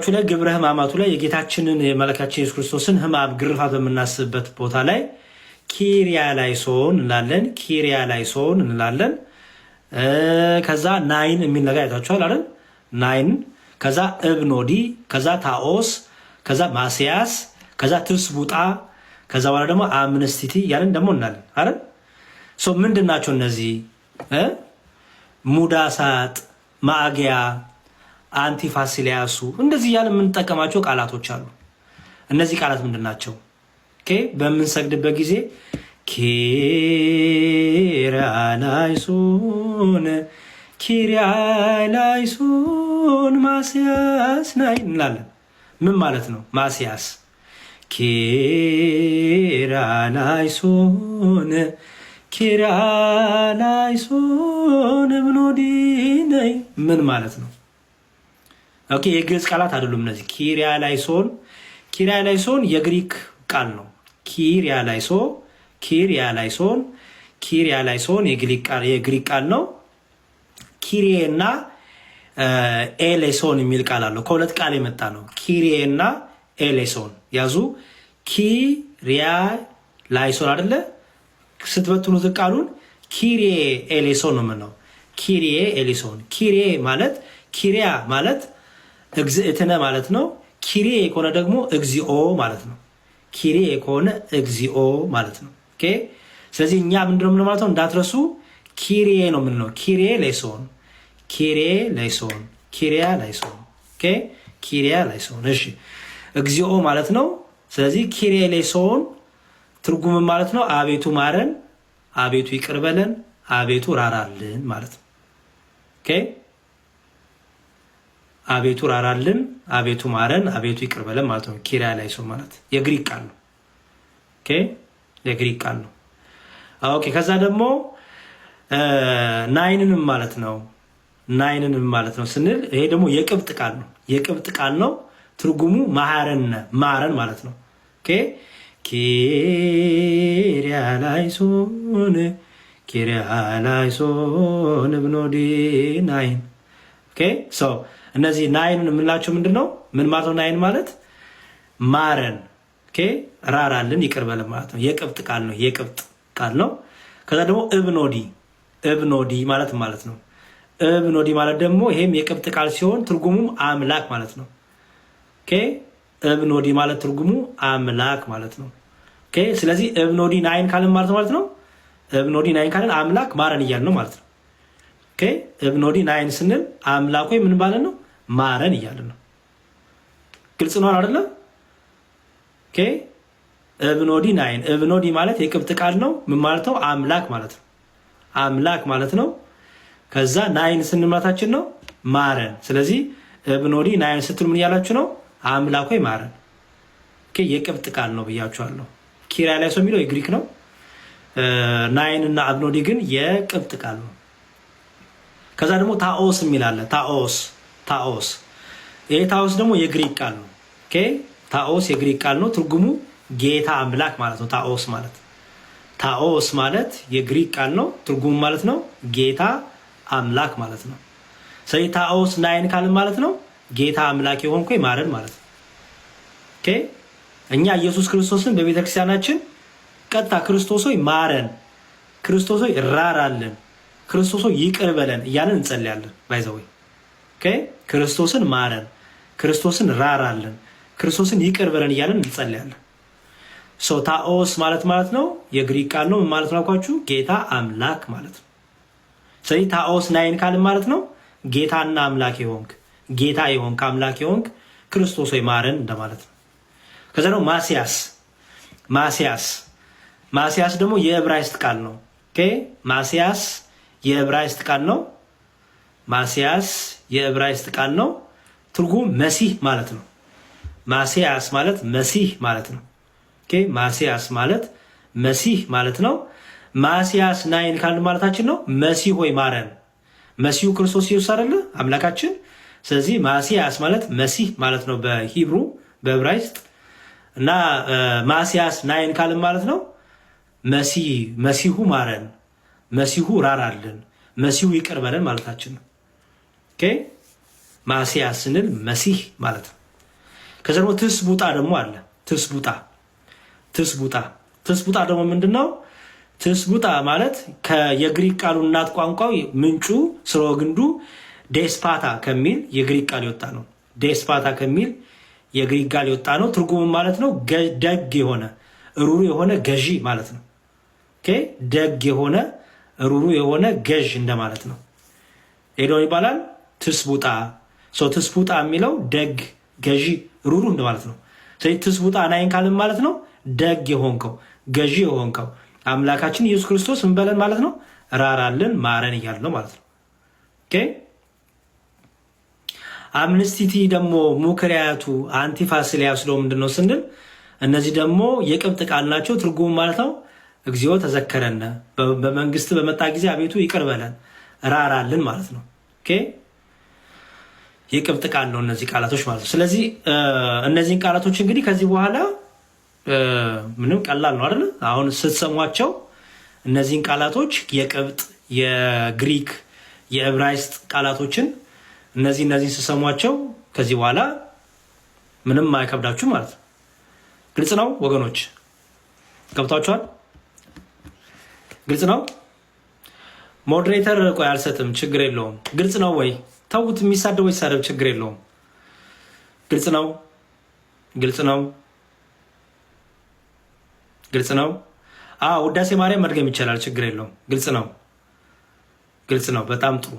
ላይ ግብረ ሕማማቱ ላይ የጌታችንን የመለካችን ኢየሱስ ክርስቶስን ሕማም ግርፋት በምናስብበት ቦታ ላይ ኪሪያ ላይሶን እንላለን። ኪሪያ ላይሶን እንላለን። ከዛ ናይን የሚል ነገር አይታችኋል አይደል? ናይን፣ ከዛ እብኖዲ፣ ከዛ ታኦስ፣ ከዛ ማስያስ፣ ከዛ ትስቡጣ፣ ከዛ በኋላ ደግሞ አምነስቲቲ ያለን ደግሞ እናለን አይደል? ሶ ምንድናቸው እነዚህ? ሙዳሳጥ፣ ማአጊያ፣ አንቲፋሲሊያሱ እንደዚህ ያለ የምንጠቀማቸው ቃላቶች አሉ። እነዚህ ቃላት ምንድናቸው? ኦኬ በምንሰግድበት ጊዜ ኪርያላይሶን ኪርያላይሶን ማስያስ ናይ እንላለን። ምን ማለት ነው? ማስያስ ኪርያላይሶን ኪርያላይሶን እብኖዲ ናይ ምን ማለት ነው? ኦኬ የግዕዝ ቃላት አይደሉም እነዚህ። ኪርያላይሶን የግሪክ ቃል ነው። ኪርያላይሶን የግሪክ ቃል ነው። ኪሪዬ እና ኤሌሶን የሚል ቃል አለው። ከሁለት ቃል የመጣ ነው። ኪሪዬ እና ኤሌሶን ያዙ። ኪርያላይሶን አይደለ? ስትበትኑት ቃሉን ኪሪዬ ኤሌሶን ነው የምንለው። ኪሪዬ ኤሌሶን። ኪሪዬ ማለት ኪሪያ ማለት እግዝእትነ ማለት ነው። ኪሪዬ ከሆነ ደግሞ እግዚኦ ማለት ነው። ኪሪዬ ከሆነ እግዚኦ ማለት ነው። ኦኬ ስለዚህ እኛ ምንድነው የምንለው ማለት ነው? እንዳትረሱ ኪሪዬ ነው የምንለው። ኪሪዬ ላይሶን፣ ኪሪዬ ላይሶን፣ ኪሪያ ላይሶን። ኦኬ ኪሪያ ላይሶን። እሺ እግዚኦ ማለት ነው። ስለዚህ ኪሪዬ ላይሶን ትርጉም ማለት ነው አቤቱ ማረን፣ አቤቱ ይቅር በለን፣ አቤቱ ራራልን ማለት ነው። ኦኬ አቤቱ ራራልን፣ አቤቱ ማረን፣ አቤቱ ይቅር በለን ማለት ነው። ኪሪያ ላይሶን ማለት የግሪክ ቃል ነው። ኦኬ የግሪክ ቃል ነው። ኦኬ ከዛ ደግሞ ናይንንም ማለት ነው። ናይንንም ማለት ነው ስንል ይሄ ደግሞ የቅብጥ ቃል ነው። የቅብጥ ቃል ነው። ትርጉሙ ማረን ማለት ነው። ኦኬ ኪሪያ ላይሶን ኪሪያ ላይሶን እብኖዲ ናይን። ኦኬ ሶ እነዚህ ናይንን የምንላቸው ምንድን ነው? ምን ማለት ነው? ናይን ማለት ማረን፣ ኦኬ ራራልን፣ ይቅር በለን ማለት ነው። የቅብጥ ቃል ነው። የቅብጥ ቃል ነው። ከዛ ደግሞ እብኖዲ ማለት ነው። እብኖዲ ማለት ደግሞ ይሄም የቅብጥ ቃል ሲሆን ትርጉሙም አምላክ ማለት ነው። ኦኬ እብኖዲ ማለት ትርጉሙ አምላክ ማለት ነው። ኦኬ ስለዚህ እብኖዲ ናይን ካልን ማለት ነው። እብኖዲ ናይን ካልን አምላክ ማረን እያልን ነው ማለት ነው። ኦኬ እብኖዲ ናይን ስንል አምላክ ወይ ምን ማለት ነው? ማረን እያልን ነው። ግልጽ ነው አይደለ? ኦኬ እብኖዲ ናይን። እብኖዲ ማለት የቅብጥ ቃል ነው። ምን ማለት ነው? አምላክ ማለት ነው። አምላክ ማለት ነው። ከዛ ናይን ስንማታችን ነው ማረን። ስለዚህ እብኖዲ ናይን ስትሉ ምን ያላችሁ ነው? አምላክ ወይ ማረን። ኦኬ የቅብጥ ቃል ነው ብያችኋለሁ። ኪርያላይሶን የሚለው የግሪክ ነው። ናይን እና እብኖዲ ግን የቅብጥ ቃል ነው። ከዛ ደግሞ ታኦስ የሚል አለ። ታኦስ ይሄ ታኦስ ደግሞ የግሪክ ቃል ነው። ኦኬ ታኦስ የግሪክ ቃል ነው። ትርጉሙ ጌታ አምላክ ማለት ነው። ታኦስ ማለት የግሪክ ቃል ነው። ትርጉሙ ማለት ነው ጌታ አምላክ ማለት ነው። ስለዚህ ታኦስ ናይን ካልን ማለት ነው ጌታ አምላክ የሆንኩ ማረን ማለት ነው። ኦኬ እኛ ኢየሱስ ክርስቶስን በቤተክርስቲያናችን ቀጥታ ክርስቶስ ሆይ ማረን፣ ክርስቶስ ሆይ ራራልን፣ ክርስቶስ ሆይ ይቅር በለን እያለን እንጸልያለን። ባይዘው ኦኬ ክርስቶስን ማረን፣ ክርስቶስን ራራልን፣ ክርስቶስን ይቅር በለን እያለን እንጸልያለን። ሶ ታኦስ ማለት ነው የግሪክ ቃል ነው። ማለት ነው አልኳችሁ ጌታ አምላክ ማለት ነው። ስለዚህ ታኦስ ናይን ካልን ማለት ነው ጌታና አምላክ የሆንክ ጌታ የሆንክ አምላክ የሆንክ ክርስቶስ ሆይ ማረን እንደማለት ነው። ከዛ ደግሞ ማስያስ ደግሞ የዕብራይስጥ ቃል ነው። ኦኬ ማስያስ የዕብራይስጥ ቃል ነው። ማስያስ የዕብራይስጥ ቃል ነው። ትርጉም መሲህ ማለት ነው። ማስያስ ማለት መሲህ ማለት ነው። ኦኬ ማስያስ ማለት መሲህ ማለት ነው። ማስያስ ናይን ካልን ማለታችን ነው መሲህ ሆይ ማረን። መሲሁ ክርስቶስ ኢየሱስ አይደለ አምላካችን። ስለዚህ ማስያስ ማለት መሲህ ማለት ነው በሂብሩ በዕብራይስጥ እና ማስያስ ናይን ካልን ማለት ነው መሲሁ ማረን፣ መሲሁ ራራልን፣ መሲሁ ይቅር በለን ማለታችን ነው። ኦኬ ማስያስ ስንል መሲህ ማለት ነው። ከዛ ደግሞ ትስቡጣ ደግሞ አለ። ትስቡጣ ደግሞ ምንድን ነው? ትስቡጣ ማለት የግሪክ ቃሉ እናት ቋንቋው ምንጩ ስርወ ግንዱ ዴስፓታ ከሚል የግሪክ ቃል የወጣ ነው። ዴስፓታ ከሚል የግሪክ ቃል የወጣ ነው። ትርጉም ማለት ነው ደግ የሆነ ሩሩ የሆነ ገዢ ማለት ነው። ደግ የሆነ ሩሩ የሆነ ገዥ እንደማለት ነው። ሄዶ ይባላል ትስቡጣ። ትስቡጣ የሚለው ደግ ገዢ ሩሩ እንደማለት ነው። ስለዚህ ትስቡጣ ናይን ካልን ማለት ነው ደግ የሆንከው ገዢ የሆንከው አምላካችን ኢየሱስ ክርስቶስ ምን በለን ማለት ነው? ራራልን ማረን እያለ ነው ማለት ነው። አምነስቲቲ ደግሞ ሙክሪያቱ አንቲፋሲሊያስ ነው ምንድን ነው ስንል እነዚህ ደግሞ የቅብጥ ቃል ናቸው። ትርጉሙ ማለት ነው እግዚኦ ተዘከረነ፣ በመንግስት በመጣ ጊዜ አቤቱ ይቅር በለን ራራልን ማለት ነው። የቅብጥ ቃል ነው እነዚህ ቃላቶች ማለት ነው። ስለዚህ እነዚህን ቃላቶች እንግዲህ ከዚህ በኋላ ምንም ቀላል ነው አይደል? አሁን ስትሰሟቸው እነዚህን ቃላቶች የቅብጥ፣ የግሪክ፣ የዕብራይስጥ ቃላቶችን እነዚህን ስትሰሟቸው ከዚህ በኋላ ምንም አይከብዳችሁ ማለት ነው። ግልጽ ነው ወገኖች? ገብቷችኋል? ግልጽ ነው። ሞዴሬተር ቆይ አልሰጥም፣ ችግር የለውም። ግልጽ ነው ወይ? ተውት፣ የሚሳደበው ይሳደብ፣ ችግር የለውም። ግልጽ ነው። ውዳሴ ማርያም መድገም ይቻላል፣ ችግር የለውም። ግልጽ ነው። በጣም ጥሩ።